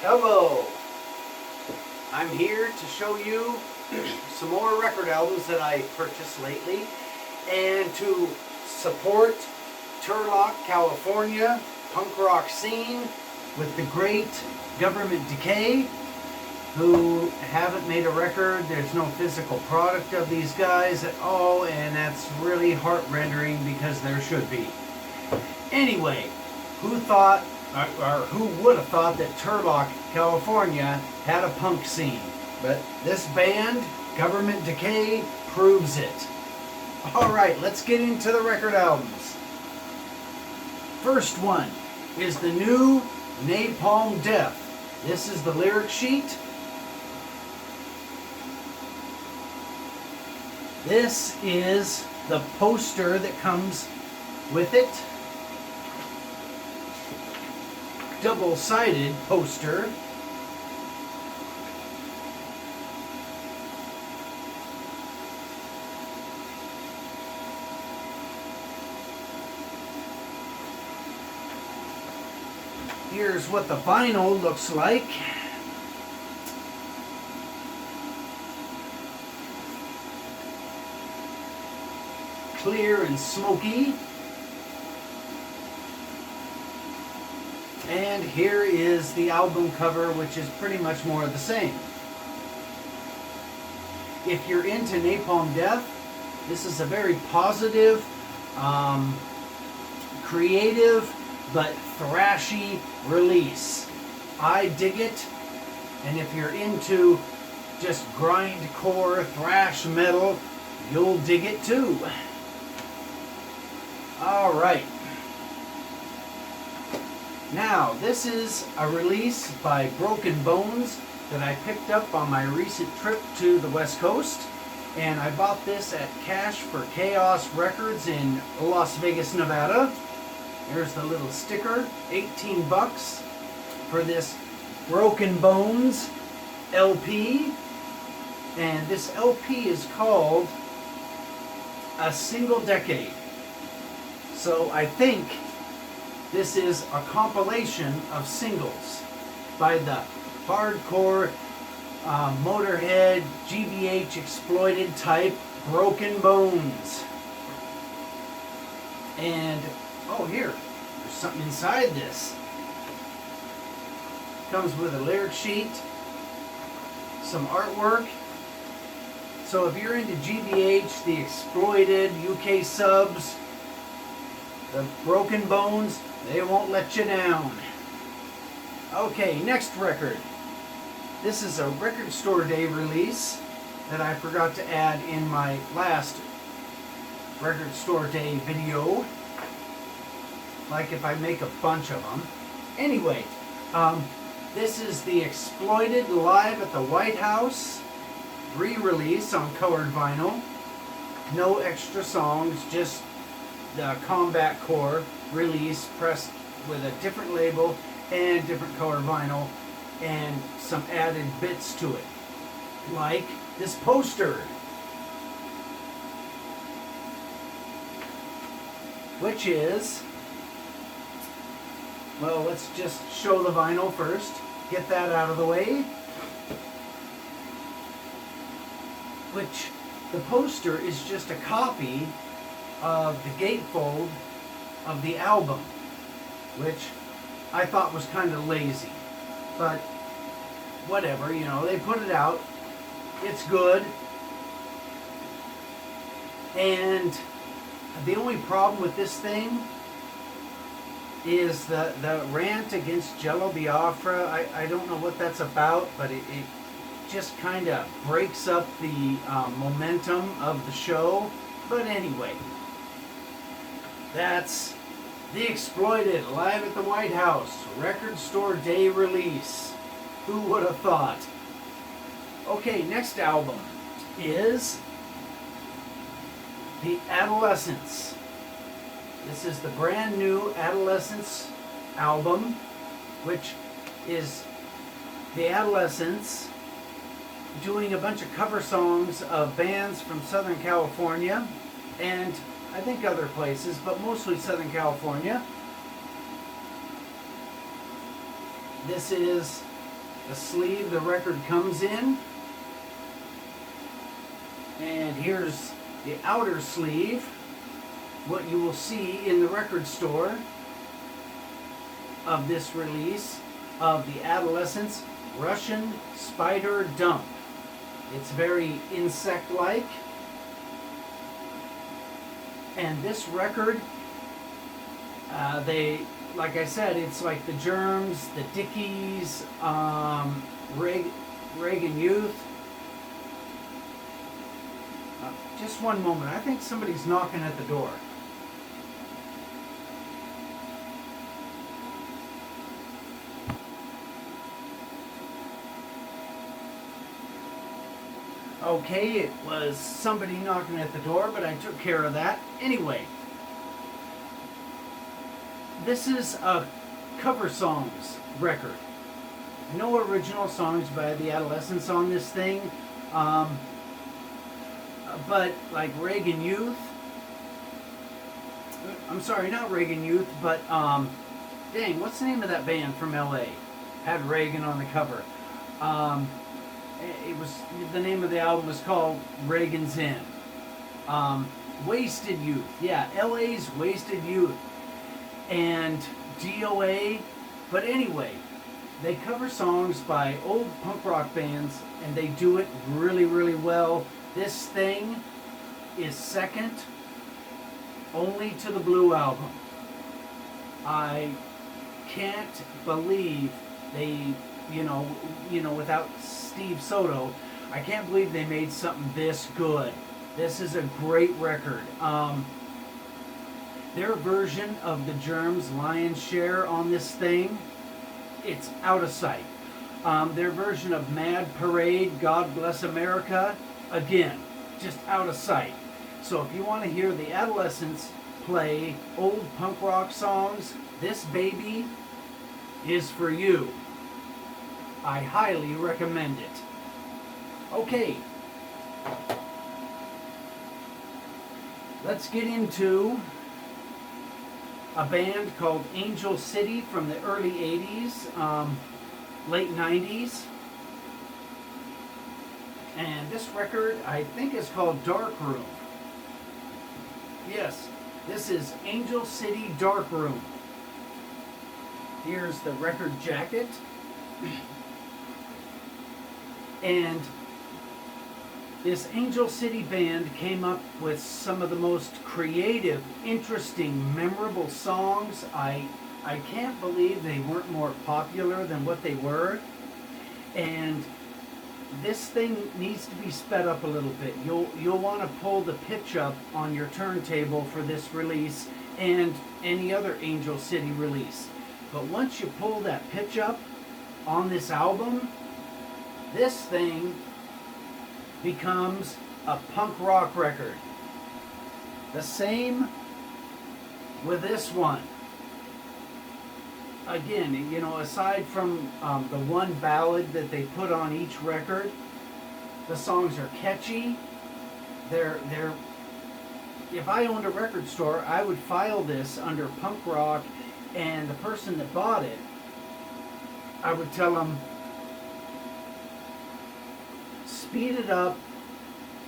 Hello! I'm here to show you some more record albums that I purchased lately and to support Turlock, California punk rock scene with the great Government Decay, who haven't made a record. There's no physical product of these guys at all, and that's really heart-rendering because there should be. Anyway, who would have thought that Turlock, California had a punk scene? But this band, Government Decay, proves it. Alright, let's get into the record albums. First one is the new Napalm Death. This is the lyric sheet. This is the poster that comes with it. Double-sided poster. Here's what the vinyl looks like. Clear and smoky. And here is the album cover, which is pretty much more of the same. If you're into Napalm Death, this is a very positive, creative, but thrashy release. I dig it, and if you're into just grindcore thrash metal, you'll dig it too. Alright. Now, this is a release by Broken Bones that I picked up on my recent trip to the West Coast. And I bought this at Cash for Chaos Records in Las Vegas, Nevada. There's the little sticker, 18 bucks for this Broken Bones LP. And this LP is called A Single Decade. So I think this is a compilation of singles by the hardcore, Motorhead, GBH exploited type Broken Bones. And, oh here, there's something inside this. Comes with a lyric sheet, some artwork. So if you're into GBH, the exploited UK subs, the Broken Bones, they won't let you down. Okay, next record. This is a Record Store Day release that I forgot to add in my last Record Store Day video. Like if I make a bunch of them. Anyway, this is the Exploited Live at the White House re-release on colored vinyl. No extra songs, just the Combat Core release pressed with a different label and different color vinyl and some added bits to it, like this poster, which is, well, let's just show the vinyl first, get that out of the way, which the poster is just a copy of the gatefold of the album, which I thought was kind of lazy, but whatever, you know, they put it out, it's good. And the only problem with this thing is the rant against Jello Biafra. I don't know what that's about, but it just kind of breaks up the momentum of the show. But anyway, that's the Exploited Live at the White House Record Store Day release. Who would have thought? Okay, next album is the Adolescents. This is the brand new Adolescents album, which is the Adolescents doing a bunch of cover songs of bands from Southern California and I think other places, but mostly Southern California. This is the sleeve the record comes in. And here's the outer sleeve, what you will see in the record store of this release of the Adolescents Russian Spider Dump. It's very insect-like. And this record, like I said, it's like the Germs, the Dickies, Reagan Youth. Just one moment. I think somebody's knocking at the door. Okay, it was somebody knocking at the door, but I took care of that. Anyway, this is a cover songs record. No original songs by the Adolescents on this thing. But like Reagan Youth, I'm sorry, not Reagan Youth, but dang, what's the name of that band from LA? Had Reagan on the cover. It was, the name of the album was called Reagan's In. Wasted Youth, yeah, LA's Wasted Youth, and DOA. But anyway, they cover songs by old punk rock bands, and they do it really, really well. This thing is second only to the Blue Album. I can't believe they, without Steve Soto, I can't believe they made something this good. This is a great record. Their version of the Germs' Lion's Share on this thing, it's out of sight. Their version of Mad Parade, God Bless America, again, just out of sight. So if you want to hear the Adolescents play old punk rock songs, this baby is for you. I highly recommend it. Okay. Let's get into a band called Angel City from the early 80s, late 90s. And this record, I think, is called Dark Room. Yes, this is Angel City Dark Room. Here's the record jacket. And this Angel City band came up with some of the most creative, interesting, memorable songs. I can't believe they weren't more popular than what they were. And this thing needs to be sped up a little bit. You'll want to pull the pitch up on your turntable for this release and any other Angel City release. But once you pull that pitch up on this album, this thing becomes a punk rock record. The same with this one. Again, aside from the one ballad that they put on each record, the songs are catchy. They're if I owned a record store, I would file this under punk rock, and the person that bought it, I would tell them, speed it up,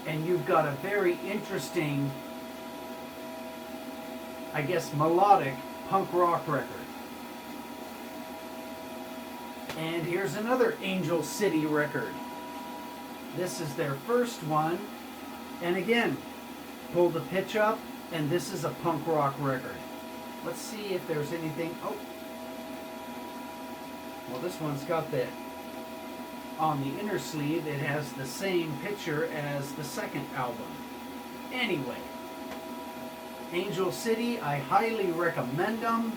and you've got a very interesting, I guess, melodic punk rock record. And here's another Angel City record. This is their first one. And again, pull the pitch up, and this is a punk rock record. Let's see if there's anything. Oh. Well, this one's got that. On the inner sleeve, it has the same picture as the second album. Anyway, Angel City, I highly recommend them.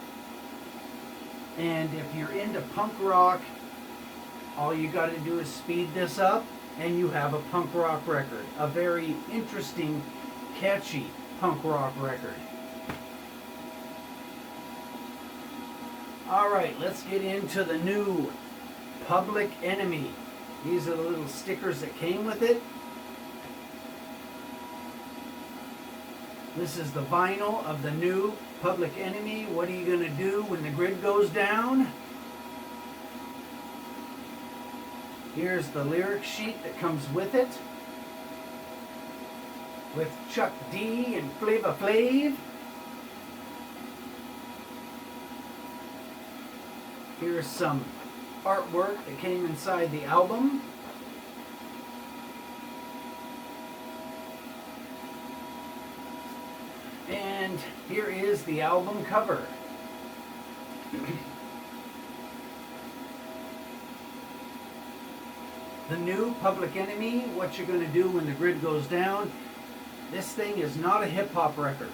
And if you're into punk rock, all you got to do is speed this up, and you have a punk rock record. A very interesting, catchy punk rock record. All right, let's get into the new Public Enemy. These are the little stickers that came with it. This is the vinyl of the new Public Enemy. What are you going to do when the grid goes down? Here's the lyric sheet that comes with it, with Chuck D and Flava Flav. Here's some artwork that came inside the album. And here is the album cover. The new Public Enemy, What You're Gonna Do When the Grid Goes Down. This thing is not a hip-hop record.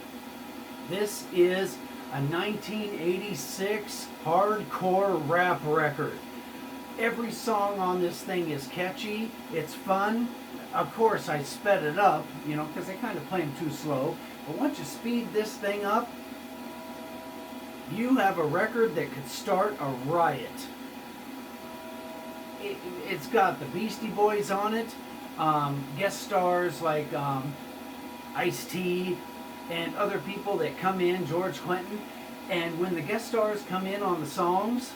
This is a 1986 hardcore rap record. Every song on this thing is catchy, it's fun. Of course, I sped it up, you know, because they kind of play them too slow. But once you speed this thing up, you have a record that could start a riot. It's got the Beastie Boys on it, guest stars like Ice-T and other people that come in, George Clinton. And when the guest stars come in on the songs,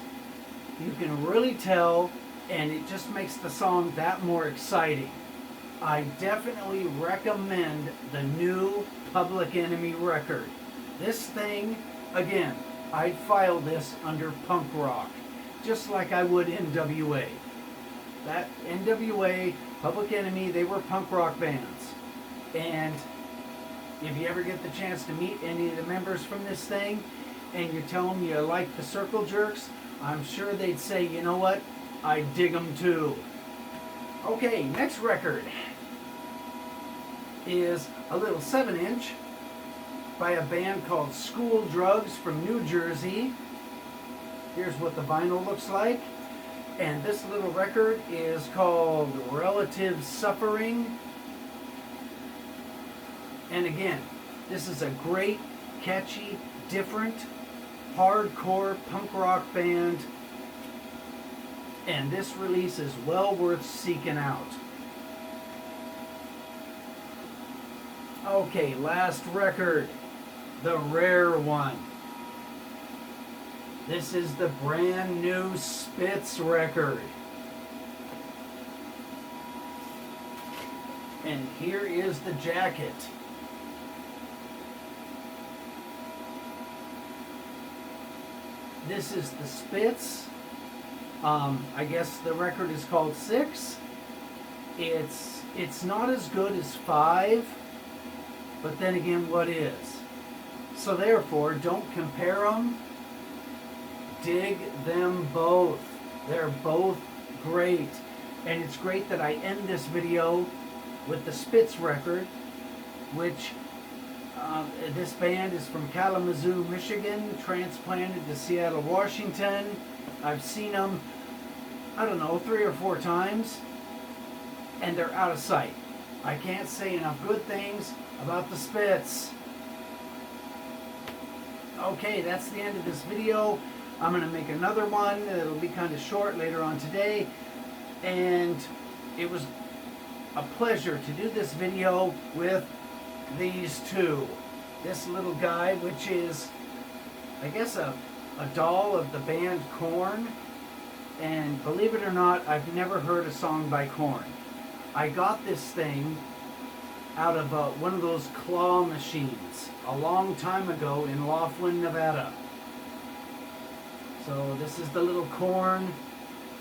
you can really tell, and it just makes the song that more exciting. I definitely recommend the new Public Enemy record. This thing, again, I'd file this under punk rock, just like I would NWA. That NWA, Public Enemy, they were punk rock bands. And if you ever get the chance to meet any of the members from this thing, and you tell them you like the Circle Jerks, I'm sure they'd say, you know what, I dig them too. Okay, next record is a little 7-inch by a band called School Drugs from New Jersey. Here's what the vinyl looks like. And this little record is called Relative Suffering. And again, this is a great, catchy, different, hardcore punk rock band. And this release is well worth seeking out. Okay, last record, the rare one. This is the brand new Spitz record. And here is the jacket. This is the Spitz. I guess the record is called 6. It's not as good as 5, but then again, what is? So therefore, don't compare them. Dig them both. They're both great. And it's great that I end this video with the Spitz record, which this band is from Kalamazoo, Michigan, transplanted to Seattle, Washington. I've seen them, I don't know, 3 or 4 times, and they're out of sight. I can't say enough good things about the Spitz. Okay, that's the end of this video. I'm going to make another one. It'll be kind of short later on today. And it was a pleasure to do this video with these two. This little guy, which is, I guess, a doll of the band Korn. And believe it or not, I've never heard a song by Korn. I got this thing out of one of those claw machines a long time ago in Laughlin, Nevada. So this is the little Korn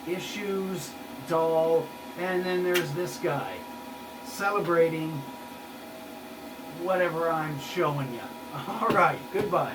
Issues doll, and then there's this guy celebrating whatever I'm showing you. All right, goodbye.